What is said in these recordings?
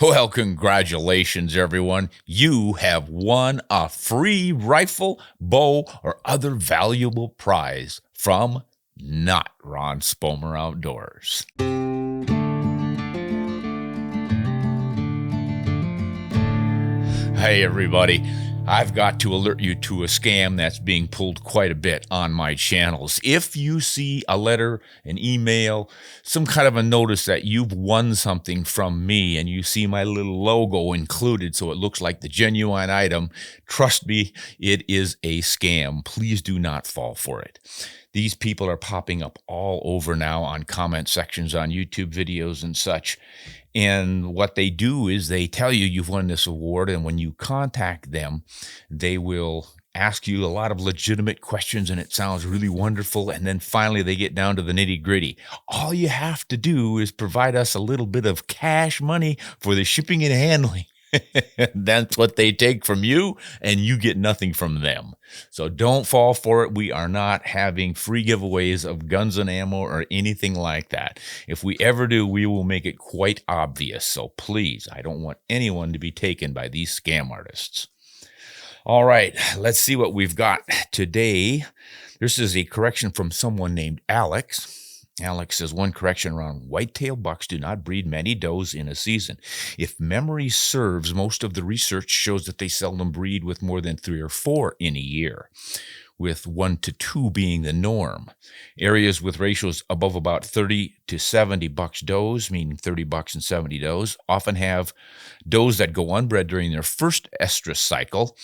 Well, congratulations, everyone. You have won a free rifle, bow, or other valuable prize from not Ron Spomer Outdoors. Hey, everybody. I've got to alert you to a scam that's being pulled quite a bit on my channels. If you see a letter, an email, some kind of a notice that you've won something from me and you see my little logo included so it looks like the genuine item, trust me, it is a scam. Please do not fall for it. These people are popping up all over now on comment sections on YouTube videos and such. And what they do is they tell you you've won this award, and when you contact them, they will ask you a lot of legitimate questions, and it sounds really wonderful. And then finally, they get down to the nitty-gritty. All you have to do is provide us a little bit of cash money for the shipping and handling. That's what they take from you, and you get nothing from them. So don't fall for it. We are not having free giveaways of guns and ammo or anything like that. If we ever do, we will make it quite obvious. So please, I don't want anyone to be taken by these scam artists. All right, let's see what we've got today. This is a correction from someone named Alex. Alex says, one correction around whitetail bucks do not breed many does in a season. If memory serves, most of the research shows that they seldom breed with more than 3 or 4 in a year, with 1 to 2 being the norm. Areas with ratios above about 30 to 70 bucks does, meaning 30 bucks and 70 does, often have does that go unbred during their first estrus cycle.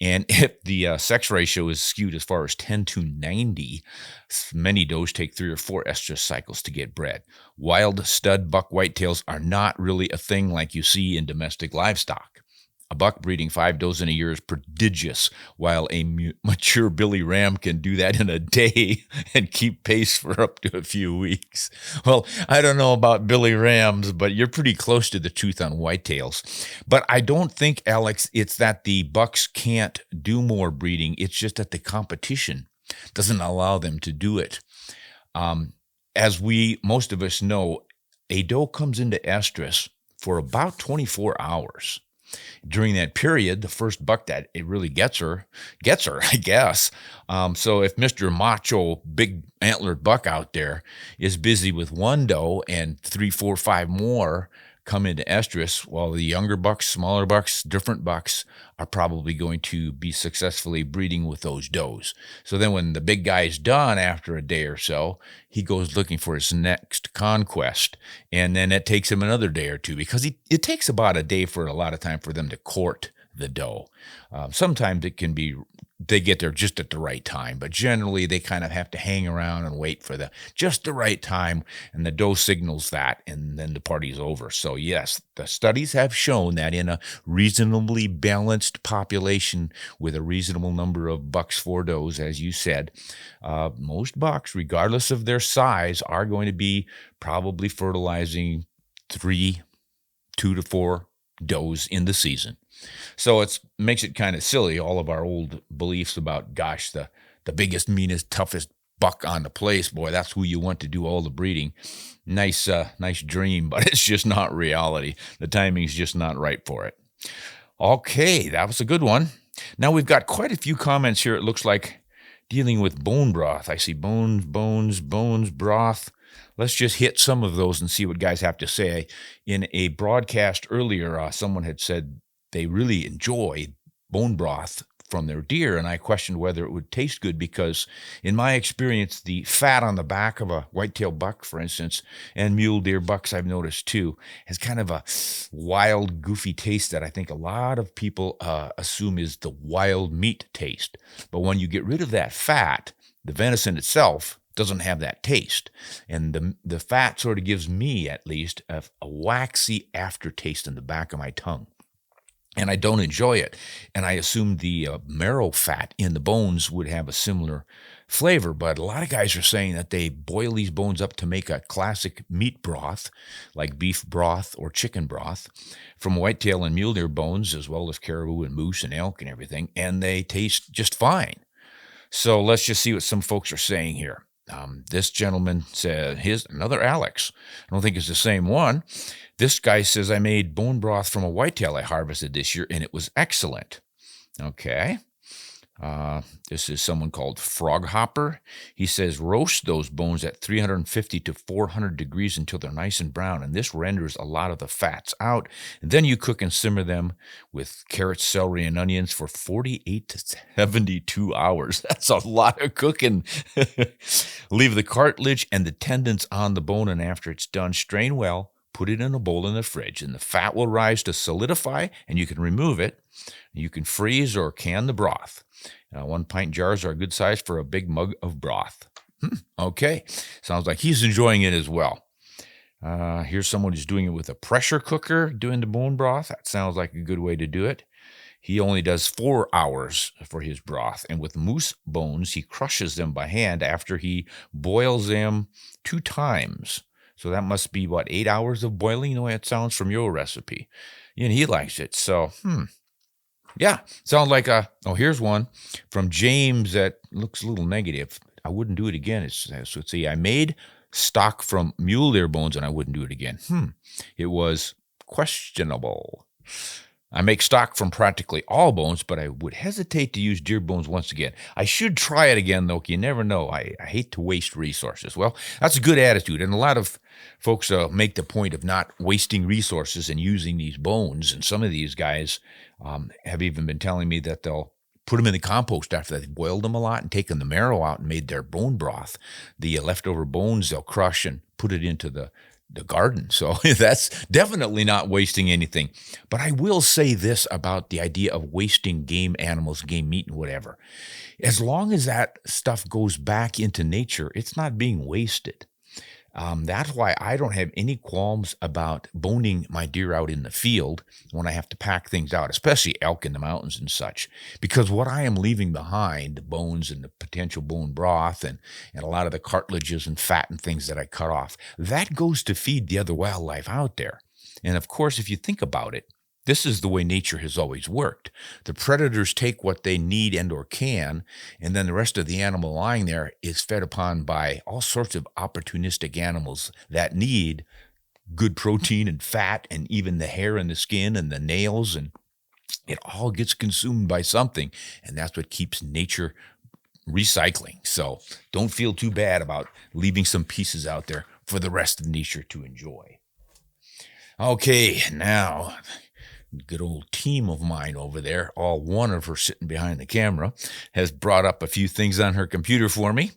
And if the sex ratio is skewed as far as 10 to 90, many does take 3 or 4 estrus cycles to get bred. Wild stud buck whitetails are not really a thing like you see in domestic livestock. A buck breeding 5 does in a year is prodigious, while a mature billy ram can do that in a day and keep pace for up to a few weeks. Well, I don't know about billy rams, but you're pretty close to the truth on whitetails. But I don't think, Alex, it's that the bucks can't do more breeding. It's just that the competition doesn't allow them to do it. As most of us know, a doe comes into estrus for about 24 hours. During that period, the first buck that it really gets her, I guess. So if Mr. Macho, big antlered buck out there is busy with one doe and 3, 4, 5 more come into estrus, while the younger bucks, smaller bucks, different bucks are probably going to be successfully breeding with those does. So then when the big guy's done after a day or so, he goes looking for his next conquest. And then it takes him another day or two because it takes about a day for a lot of time for them to court the doe. Sometimes it can be they get there just at the right time, but generally they kind of have to hang around and wait for just the right time, and the doe signals that, and then the party's over. So yes, the studies have shown that in a reasonably balanced population with a reasonable number of bucks for does, as you said, most bucks, regardless of their size, are going to be probably fertilizing 2 to 4 does in the season. So it makes it kind of silly, all of our old beliefs about, gosh, the biggest, meanest, toughest buck on the place, boy, that's who you want to do all the breeding. Nice dream, but it's just not reality. The timing's just not right for it. Okay, that was a good one. Now we've got quite a few comments here, it looks like, dealing with bone broth. I see bones, broth. Let's just hit some of those and see what guys have to say. In a broadcast earlier, someone had said they really enjoy bone broth from their deer, and I questioned whether it would taste good because, in my experience, the fat on the back of a whitetail buck, for instance, and mule deer bucks I've noticed too, has kind of a wild, goofy taste that I think a lot of people assume is the wild meat taste. But when you get rid of that fat, the venison itself doesn't have that taste. And the fat sort of gives me, at least, a waxy aftertaste in the back of my tongue. And I don't enjoy it. And I assume the marrow fat in the bones would have a similar flavor. But a lot of guys are saying that they boil these bones up to make a classic meat broth, like beef broth or chicken broth, from whitetail and mule deer bones, as well as caribou and moose and elk and everything. And they taste just fine. So let's just see what some folks are saying here. This gentleman said, another Alex. I don't think it's the same one. This guy says, I made bone broth from a whitetail I harvested this year, and it was excellent. Okay. This is someone called Frog Hopper. He says, roast those bones at 350 to 400 degrees until they're nice and brown, and this renders a lot of the fats out. And then you cook and simmer them with carrots, celery, and onions for 48 to 72 hours. That's a lot of cooking. Leave the cartilage and the tendons on the bone, and after it's done, strain well, put it in a bowl in the fridge, and the fat will rise to solidify, and you can remove it. You can freeze or can the broth. 1 pint jars are a good size for a big mug of broth. Okay, sounds like he's enjoying it as well. Here's someone who's doing it with a pressure cooker, doing the bone broth. That sounds like a good way to do it. He only does 4 hours for his broth, and with moose bones, he crushes them by hand after he boils them 2 times. So that must be, 8 hours of boiling, the way it sounds from your recipe. And he likes it, so, Yeah, sounds like here's one from James that looks a little negative. I wouldn't do it again. Let's see, I made stock from mule deer bones and I wouldn't do it again. It was questionable. I make stock from practically all bones, but I would hesitate to use deer bones once again. I should try it again, though. You never know. I hate to waste resources. Well, that's a good attitude. And a lot of folks make the point of not wasting resources and using these bones. And some of these guys have even been telling me that they'll put them in the compost after they've boiled them a lot and taken the marrow out and made their bone broth. The leftover bones they'll crush and put it into the garden. So that's definitely not wasting anything. But I will say this about the idea of wasting game animals, game meat, and whatever. As long as that stuff goes back into nature, it's not being wasted. That's why I don't have any qualms about boning my deer out in the field when I have to pack things out, especially elk in the mountains and such, because what I am leaving behind, the bones and the potential bone broth and a lot of the cartilages and fat and things that I cut off, that goes to feed the other wildlife out there. And of course, if you think about it, this is the way nature has always worked. The predators take what they need and or can, and then the rest of the animal lying there is fed upon by all sorts of opportunistic animals that need good protein and fat and even the hair and the skin and the nails, and it all gets consumed by something, and that's what keeps nature recycling. So don't feel too bad about leaving some pieces out there for the rest of nature to enjoy. Okay, now good old team of mine over there, all one of her sitting behind the camera, has brought up a few things on her computer for me.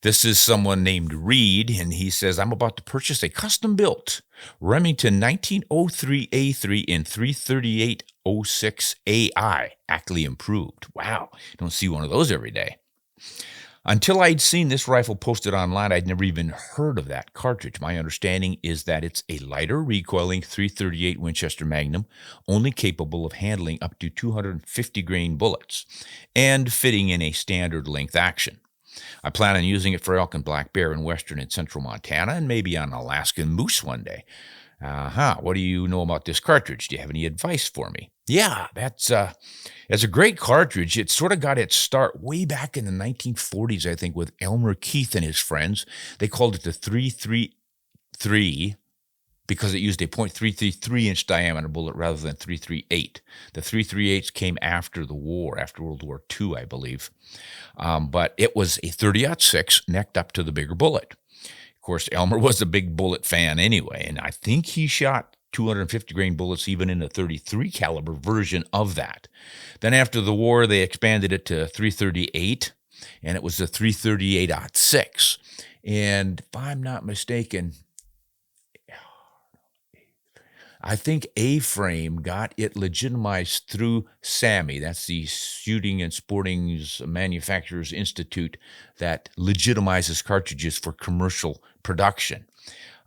This is someone named Reed, and he says, I'm about to purchase a custom-built Remington 1903A3 in 33806 AI, Ackley improved. Wow, don't see one of those every day. Until I'd seen this rifle posted online, I'd never even heard of that cartridge. My understanding is that it's a lighter recoiling .338 Winchester Magnum, only capable of handling up to 250 grain bullets and fitting in a standard length action. I plan on using it for elk and black bear in western and central Montana and maybe on Alaskan moose one day. What do you know about this cartridge? Do you have any advice for me? Yeah, that's a great cartridge. It sort of got its start way back in the 1940s, I think, with Elmer Keith and his friends. They called it the 333 because it used a .333-inch diameter bullet rather than .338. The .338s came after the war, after World War II, I believe. But it was a 30-06 necked up to the bigger bullet. Of course, Elmer was a big bullet fan anyway, and I think he shot 250 grain bullets even in a .33 caliber version of that. Then after the war, they expanded it to .338, and it was a .338-06. And if I'm not mistaken, I think A-Frame got it legitimized through SAMI. That's the Shooting and Sporting Manufacturers Institute that legitimizes cartridges for commercial production.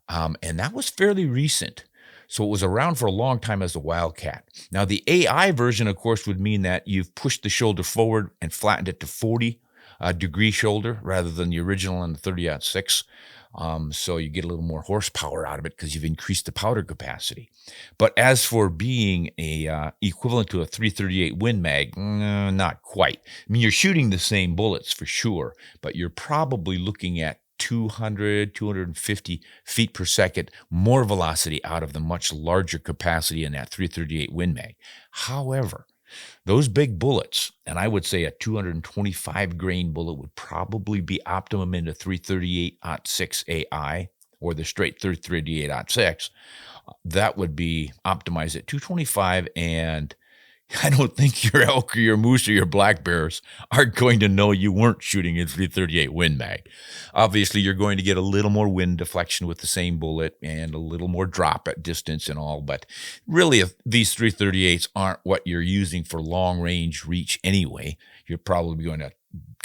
And that was fairly recent. So it was around for a long time as a Wildcat. Now, the AI version, of course, would mean that you've pushed the shoulder forward and flattened it to 40 degree shoulder rather than the original on the 30-06. So you get a little more horsepower out of it because you've increased the powder capacity. But as for being a equivalent to a 338 Win Mag, not quite. I mean, you're shooting the same bullets for sure, but you're probably looking at 200, 250 feet per second more velocity out of the much larger capacity in that 338 Win Mag. However, those big bullets, and I would say a 225 grain bullet would probably be optimum in the 338-06 AI or the straight 338-06. That would be optimized at 225, and I don't think your elk or your moose or your black bears are going to know you weren't shooting a 338 Win Mag. Obviously, you're going to get a little more wind deflection with the same bullet and a little more drop at distance and all, but really these 338s aren't what you're using for long-range reach anyway. You're probably going to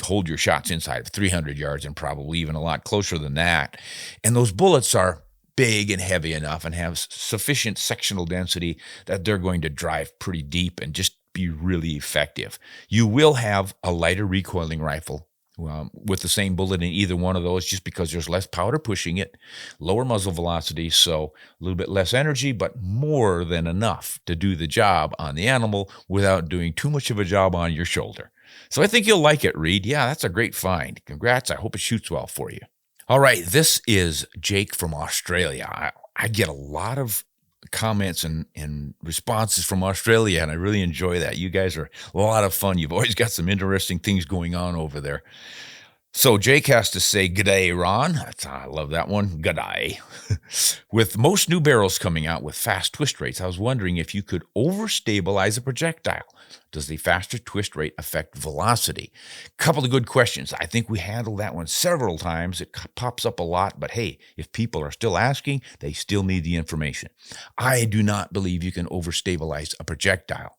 hold your shots inside of 300 yards and probably even a lot closer than that. And those bullets are big and heavy enough and have sufficient sectional density that they're going to drive pretty deep and just be really effective. You will have a lighter recoiling rifle with the same bullet in either one of those just because there's less powder pushing it, lower muzzle velocity, so a little bit less energy, but more than enough to do the job on the animal without doing too much of a job on your shoulder. So I think you'll like it, Reed. Yeah, that's a great find. Congrats. I hope it shoots well for you. All right, this is Jake from Australia. I get a lot of comments and responses from Australia, and I really enjoy that. You guys are a lot of fun. You've always got some interesting things going on over there. So Jake has to say, "G'day, Ron." I love that one. G'day. With most new barrels coming out with fast twist rates, I was wondering if you could overstabilize a projectile. Does the faster twist rate affect velocity? Couple of good questions. I think we handled that one several times. It pops up a lot, but hey, if people are still asking, they still need the information. I do not believe you can overstabilize a projectile.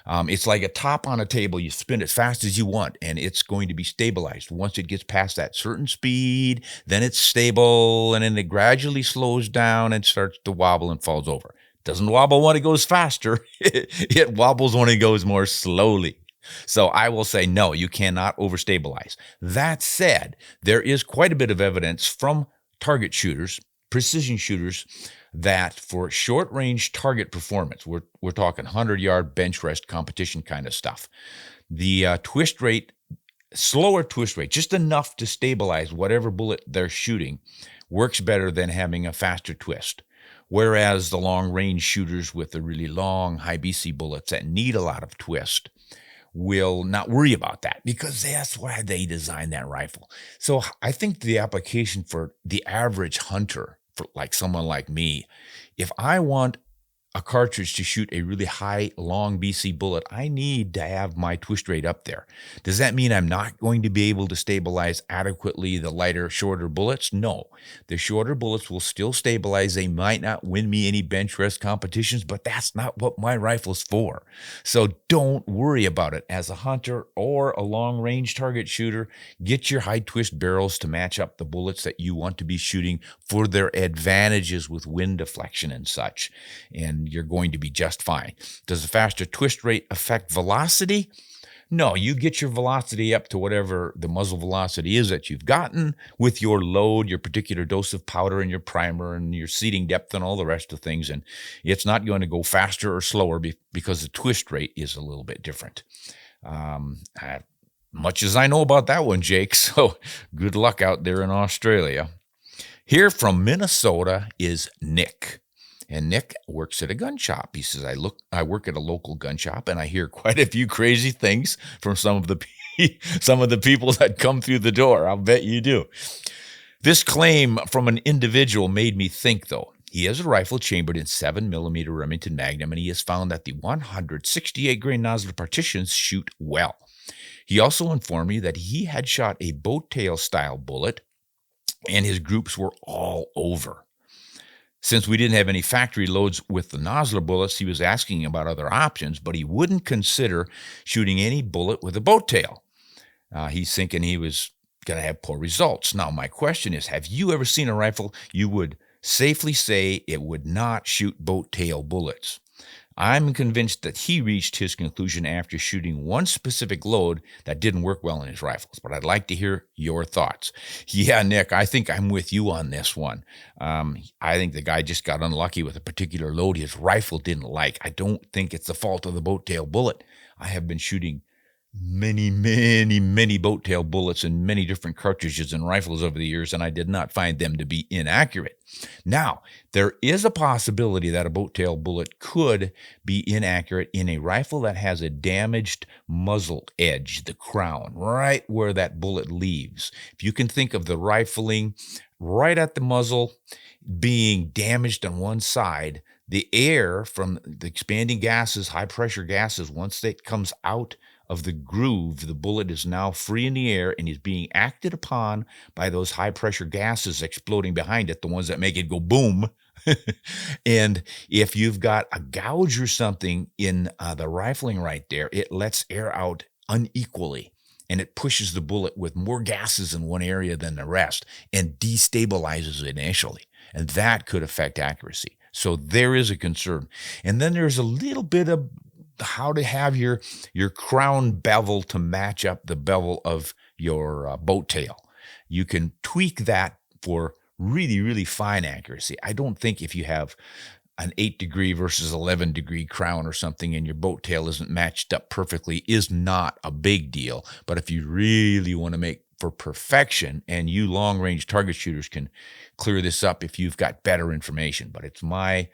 It's like a top on a table. You spin it as fast as you want, and it's going to be stabilized. Once it gets past that certain speed, then it's stable, and then it gradually slows down and starts to wobble and falls over. Doesn't wobble when it goes faster. It wobbles when it goes more slowly. So I will say, no, you cannot overstabilize. That said, there is quite a bit of evidence from target shooters, precision shooters, that for short-range target performance, we're talking 100-yard bench rest competition kind of stuff, the twist rate, slower twist rate, just enough to stabilize whatever bullet they're shooting, works better than having a faster twist. Whereas the long-range shooters with the really long high BC bullets that need a lot of twist will not worry about that because that's why they designed that rifle. So I think the application for the average hunter, for like someone like me, if I want a cartridge to shoot a really high, long BC bullet, I need to have my twist rate up there. Does that mean I'm not going to be able to stabilize adequately the lighter, shorter bullets? No. The shorter bullets will still stabilize. They might not win me any bench rest competitions, but that's not what my rifle's for. So don't worry about it. As a hunter or a long-range target shooter, get your high twist barrels to match up the bullets that you want to be shooting for their advantages with wind deflection and such. And you're going to be just fine. Does a faster twist rate affect velocity? No, you get your velocity up to whatever the muzzle velocity is that you've gotten with your load, your particular dose of powder and your primer and your seating depth and all the rest of things. And it's not going to go faster or slower because the twist rate is a little bit different. Much as I know about that one, Jake, so good luck out there in Australia. Here from Minnesota is Nick. And Nick works at a gun shop. He says, I work at a local gun shop, and I hear quite a few crazy things from some of the people that come through the door. I'll bet you do. This claim from an individual made me think, though. He has a rifle chambered in 7mm Remington Magnum, and he has found that the 168 grain nozzle partitions shoot well. He also informed me that he had shot a boat tail style bullet, and his groups were all over. Since we didn't have any factory loads with the nozzler bullets, he was asking about other options, but he wouldn't consider shooting any bullet with a boat tail. He's thinking he was going to have poor results. Now, my question is, have you ever seen a rifle you would safely say it would not shoot boat tail bullets? I'm convinced that he reached his conclusion after shooting one specific load that didn't work well in his rifles, but I'd like to hear your thoughts. Yeah, Nick, I think I'm with you on this one. I think the guy just got unlucky with a particular load his rifle didn't like. I don't think it's the fault of the boat tail bullet. I have been shooting many boat tail bullets and many different cartridges and rifles over the years, and I did not find them to be inaccurate. Now, there is a possibility that a boat tail bullet could be inaccurate in a rifle that has a damaged muzzle edge, the crown, right where that bullet leaves. If you can think of the rifling right at the muzzle being damaged on one side, the air from the expanding gases, high pressure gases, once it comes out of the groove, the bullet is now free in the air and is being acted upon by those high pressure gases exploding behind it, the ones that make it go boom. And if you've got a gouge or something in the rifling right there, it lets air out unequally and it pushes the bullet with more gases in one area than the rest and destabilizes it initially. And that could affect accuracy. So there is a concern. And then there's a little bit of how to have your crown bevel to match up the bevel of your boat tail. You can tweak that for really fine accuracy. I don't think if you have an 8-degree versus 11-degree crown or something and your boat tail isn't matched up perfectly is not a big deal. But if you really want to make for perfection, and you long-range target shooters can clear this up if you've got better information. But it's my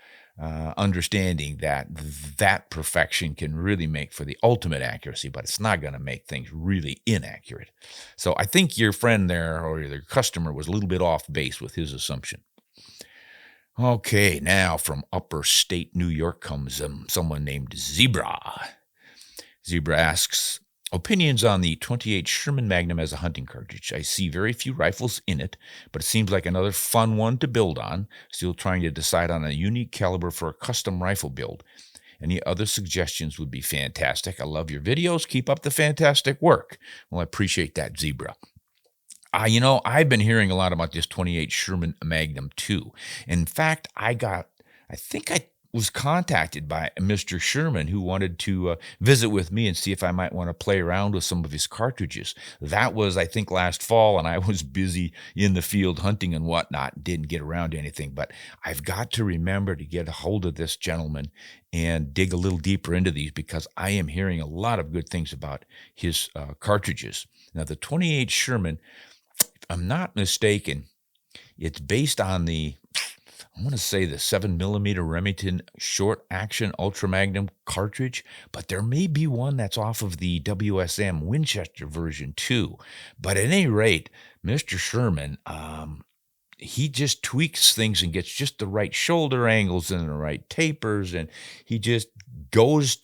understanding that perfection can really make for the ultimate accuracy, but it's not going to make things really inaccurate. So I think your friend there or your customer was a little bit off base with his assumption. Okay, now from upper state New York comes someone named Zebra. Zebra asks, opinions on the .28 Sherman Magnum as a hunting cartridge. I see very few rifles in it, but it seems like another fun one to build on. Still trying to decide on a unique caliber for a custom rifle build. Any other suggestions would be fantastic. I love your videos. Keep up the fantastic work. Well, I appreciate that, Zebra. I've been hearing a lot about this .28 Sherman Magnum too. In fact, I was contacted by Mr. Sherman who wanted to visit with me and see if I might want to play around with some of his cartridges. That was, I think, last fall, and I was busy in the field hunting and whatnot, didn't get around to anything. But I've got to remember to get a hold of this gentleman and dig a little deeper into these because I am hearing a lot of good things about his cartridges. Now, the .28 Sherman, if I'm not mistaken, it's based on the 7mm Remington short action Ultra Magnum cartridge, but there may be one that's off of the WSM Winchester version too. But at any rate, Mr. Sherman, he just tweaks things and gets just the right shoulder angles and the right tapers, and he just goes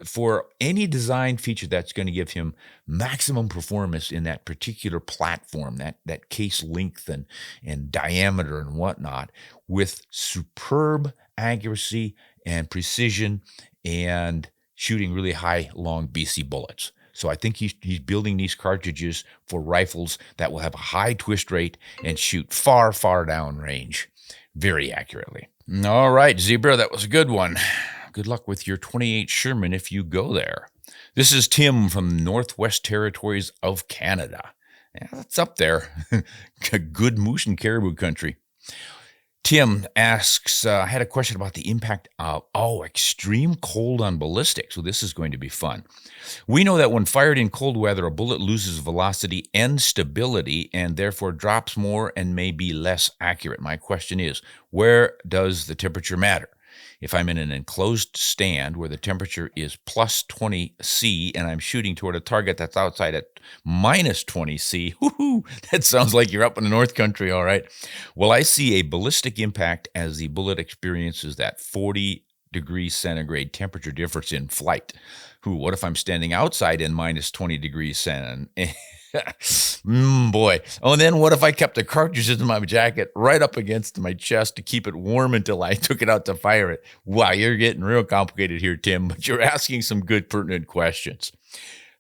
for any design feature that's going to give him maximum performance in that particular platform, that case length and diameter and whatnot, with superb accuracy and precision and shooting really high, long BC bullets. So I think he's building these cartridges for rifles that will have a high twist rate and shoot far down range very accurately. All right, Zebra, that was a good one. Good luck with your .28 Sherman if you go there. This is Tim from the Northwest Territories of Canada. Yeah, that's up there. Good moose and caribou country. Tim asks, I had a question about the impact of, extreme cold on ballistics. So this is going to be fun. We know that when fired in cold weather, a bullet loses velocity and stability and therefore drops more and may be less accurate. My question is, where does the temperature matter? If I'm in an enclosed stand where the temperature is plus 20 C and I'm shooting toward a target that's outside at minus 20 C, that sounds like you're up in the North Country, all right. Well, I see a ballistic impact as the bullet experiences that 40 degrees centigrade temperature difference in flight. What if I'm standing outside in minus 20 degrees centigrade? Boy. Oh, and then what if I kept the cartridges in my jacket right up against my chest to keep it warm until I took it out to fire it? Wow, you're getting real complicated here, Tim, but you're asking some good pertinent questions.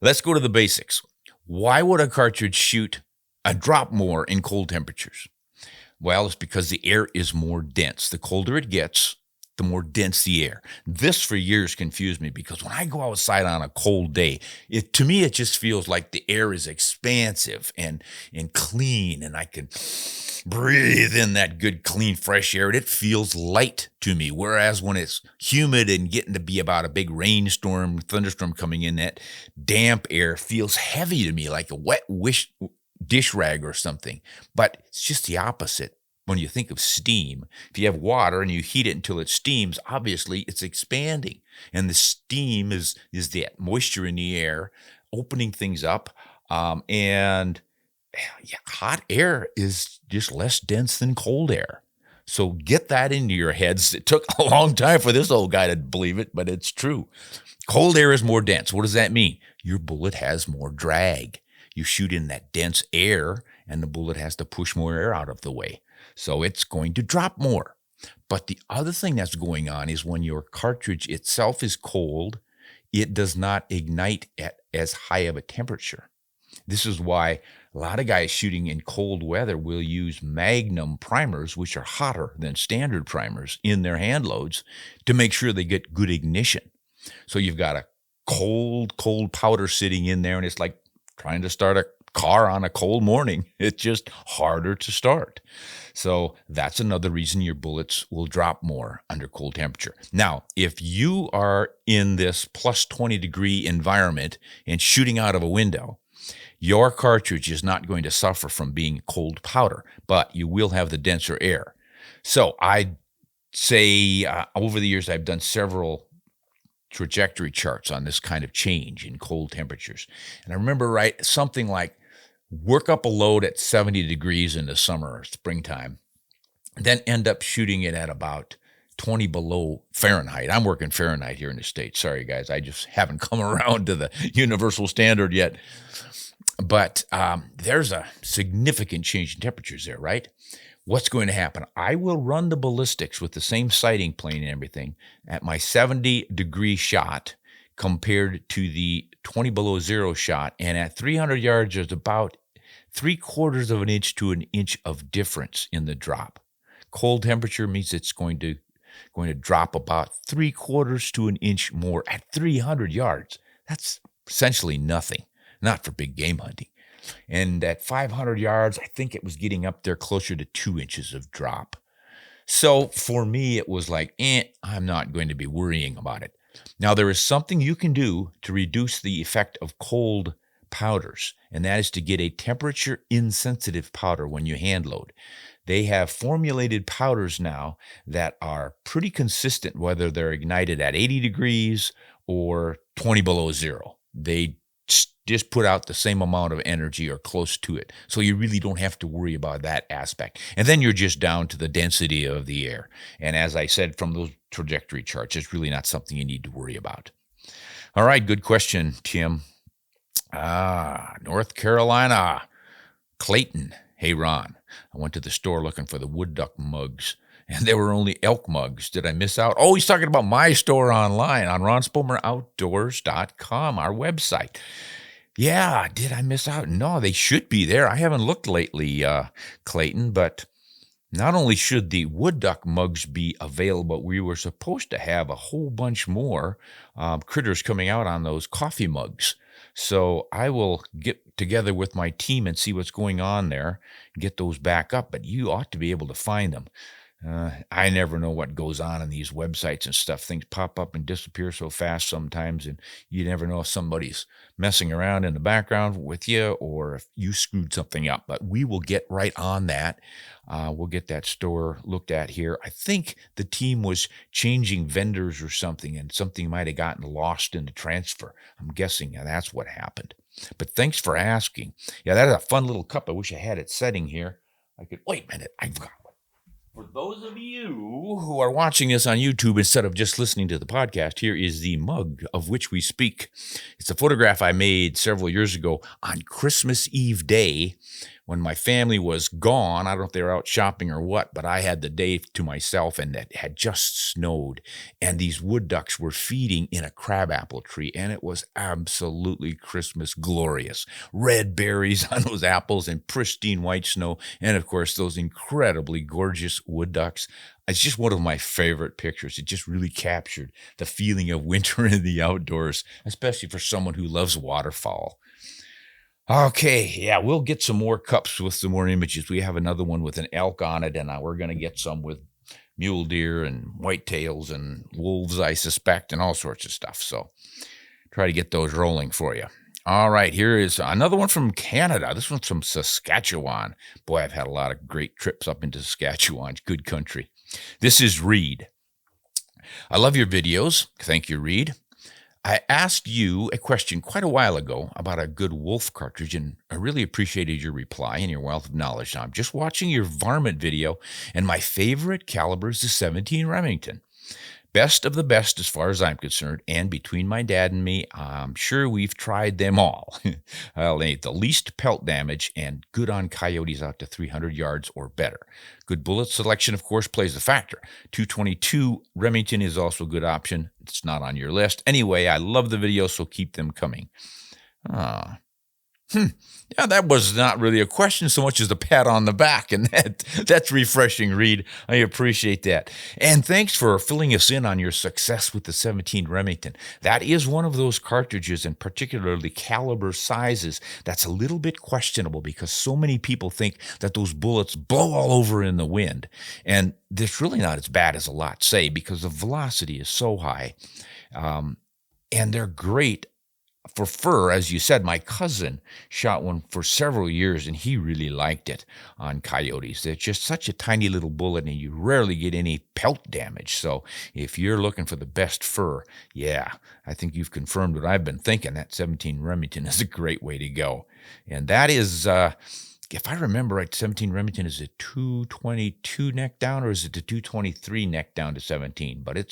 Let's go to the basics. Why would a cartridge shoot a drop more in cold temperatures? Well, it's because the air is more dense. The colder it gets, the more dense the air. This for years confused me because when I go outside on a cold day, to me it just feels like the air is expansive and clean, and I can breathe in that good, clean, fresh air. And it feels light to me. Whereas when it's humid and getting to be about a big rainstorm, thunderstorm coming in, that damp air feels heavy to me, like a wet dish rag or something. But it's just the opposite. When you think of steam, if you have water and you heat it until it steams, obviously it's expanding. And the steam is the moisture in the air, opening things up. And hot air is just less dense than cold air. So get that into your heads. It took a long time for this old guy to believe it, but it's true. Cold air is more dense. What does that mean? Your bullet has more drag. You shoot in that dense air, and the bullet has to push more air out of the way. So it's going to drop more. But the other thing that's going on is when your cartridge itself is cold, it does not ignite at as high of a temperature. This is why a lot of guys shooting in cold weather will use Magnum primers, which are hotter than standard primers, in their hand loads to make sure they get good ignition. So you've got a cold powder sitting in there, and it's like trying to start a car on a cold morning. It's just harder to start. So that's another reason your bullets will drop more under cold temperature. Now, if you are in this plus 20 degree environment and shooting out of a window, your cartridge is not going to suffer from being cold powder, but you will have the denser air. So I'd say over the years, I've done several trajectory charts on this kind of change in cold temperatures. And I remember something like work up a load at 70 degrees in the summer or springtime, then end up shooting it at about 20 below Fahrenheit. I'm working Fahrenheit here in the States. Sorry, guys. I just haven't come around to the universal standard yet. But there's a significant change in temperatures there, right? What's going to happen? I will run the ballistics with the same sighting plane and everything at my 70-degree shot compared to the 20 below zero shot. And at 300 yards, there's about 3/4 of an inch to an inch of difference in the drop. Cold temperature means it's going to drop about 3/4 to an inch more at 300 yards. That's essentially nothing, not for big game hunting. And at 500 yards, I think it was getting up there closer to 2 inches of drop. So for me, it was like, I'm not going to be worrying about it. Now, there is something you can do to reduce the effect of cold powders, and that is to get a temperature-insensitive powder when you hand load. They have formulated powders now that are pretty consistent whether they're ignited at 80 degrees or 20 below zero. They just put out the same amount of energy or close to it. So you really don't have to worry about that aspect. And then you're just down to the density of the air. And as I said, from those trajectory charts, it's really not something you need to worry about. All right, good question, Tim. North Carolina, Clayton. Hey, Ron, I went to the store looking for the wood duck mugs, and there were only elk mugs. Did I miss out? Oh, he's talking about my store online on RonSpomerOutdoors.com, our website. Yeah, did I miss out? No, they should be there. I haven't looked lately, Clayton, but not only should the wood duck mugs be available, we were supposed to have a whole bunch more critters coming out on those coffee mugs. So I will get together with my team and see what's going on there, get those back up, but you ought to be able to find them. I never know what goes on in these websites and stuff. Things pop up and disappear so fast sometimes, and you never know if somebody's messing around in the background with you or if you screwed something up. But we will get right on that. We'll get that store looked at here. I think the team was changing vendors or something, and something might have gotten lost in the transfer. I'm guessing that's what happened. But thanks for asking. Yeah, that's a fun little cup. I wish I had it setting here. Wait a minute. I've got For those of you who are watching this on YouTube instead of just listening to the podcast, here is the mug of which we speak. It's a photograph I made several years ago on Christmas Eve day when my family was gone. I don't know if they were out shopping or what, but I had the day to myself, and it had just snowed, and these wood ducks were feeding in a crabapple tree, and it was absolutely Christmas glorious. Red berries on those apples and pristine white snow, and of course those incredibly gorgeous wood ducks. It's just one of my favorite pictures. It just really captured the feeling of winter in the outdoors, especially for someone who loves waterfowl. Okay, yeah, we'll get some more cups with some more images. We have another one with an elk on it, and we're going to get some with mule deer and whitetails and wolves, I suspect, and all sorts of stuff. So try to get those rolling for you. All right, here is another one from Canada. This one's from Saskatchewan. Boy, I've had a lot of great trips up into Saskatchewan. It's good country. This is Reed. I love your videos. Thank you, Reed. I asked you a question quite a while ago about a good wolf cartridge, and I really appreciated your reply and your wealth of knowledge. Now, I'm just watching your varmint video, and my favorite caliber is the 17 Remington. Best of the best as far as I'm concerned, and between my dad and me, I'm sure we've tried them all. Well, they the least pelt damage and good on coyotes out to 300 yards or better. Good bullet selection, of course, plays a factor. 222 Remington is also a good option. It's not on your list. Anyway, I love the videos, so keep them coming. Yeah, that was not really a question so much as a pat on the back, and that's refreshing, Reed. I appreciate that. And thanks for filling us in on your success with the 17 Remington. That is one of those cartridges, and particularly caliber sizes, that's a little bit questionable because so many people think that those bullets blow all over in the wind. And it's really not as bad as a lot say because the velocity is so high. And they're great for fur. As you said, my cousin shot one for several years, and he really liked it on coyotes. It's just such a tiny little bullet, and you rarely get any pelt damage. So if you're looking for the best fur, yeah, I think you've confirmed what I've been thinking. That 17 Remington is a great way to go. And that is, if I remember right, 17 Remington is a 222 neck down, or is it the 223 neck down to 17? But I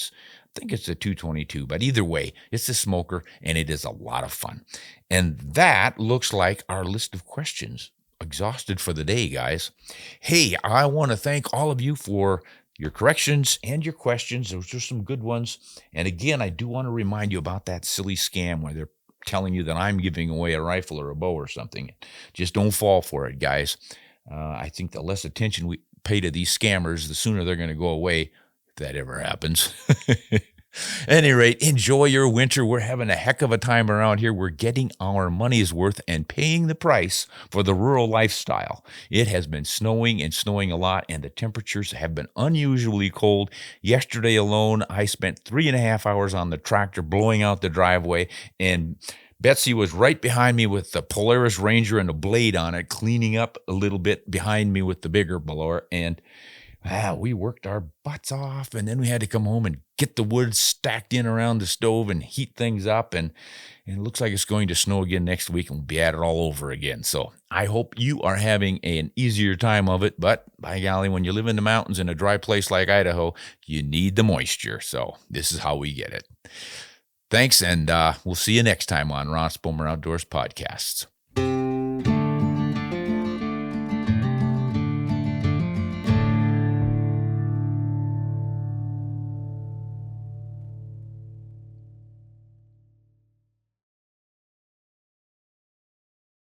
think it's a 222, but either way, it's a smoker, and it is a lot of fun. And that looks like our list of questions exhausted for the day, guys. Hey, I want to thank all of you for your corrections and your questions. Those are some good ones. And again, I do want to remind you about that silly scam where they're telling you that I'm giving away a rifle or a bow or something. Just don't fall for it, guys. I think the less attention we pay to these scammers, the sooner they're going to go away, if that ever happens. At any rate, enjoy your winter. We're having a heck of a time around here. We're getting our money's worth and paying the price for the rural lifestyle. It has been snowing and snowing a lot, and the temperatures have been unusually cold. Yesterday alone, I spent 3.5 hours on the tractor blowing out the driveway, and Betsy was right behind me with the Polaris Ranger and a blade on it, cleaning up a little bit behind me with the bigger blower, and we worked our butts off, and then we had to come home and get the wood stacked in around the stove and heat things up, and it looks like it's going to snow again next week, and we'll be at it all over again. So I hope you are having an easier time of it, but by golly, when you live in the mountains in a dry place like Idaho, you need the moisture, so this is how we get it. Thanks, and we'll see you next time on Ron Spomer Outdoors Podcasts.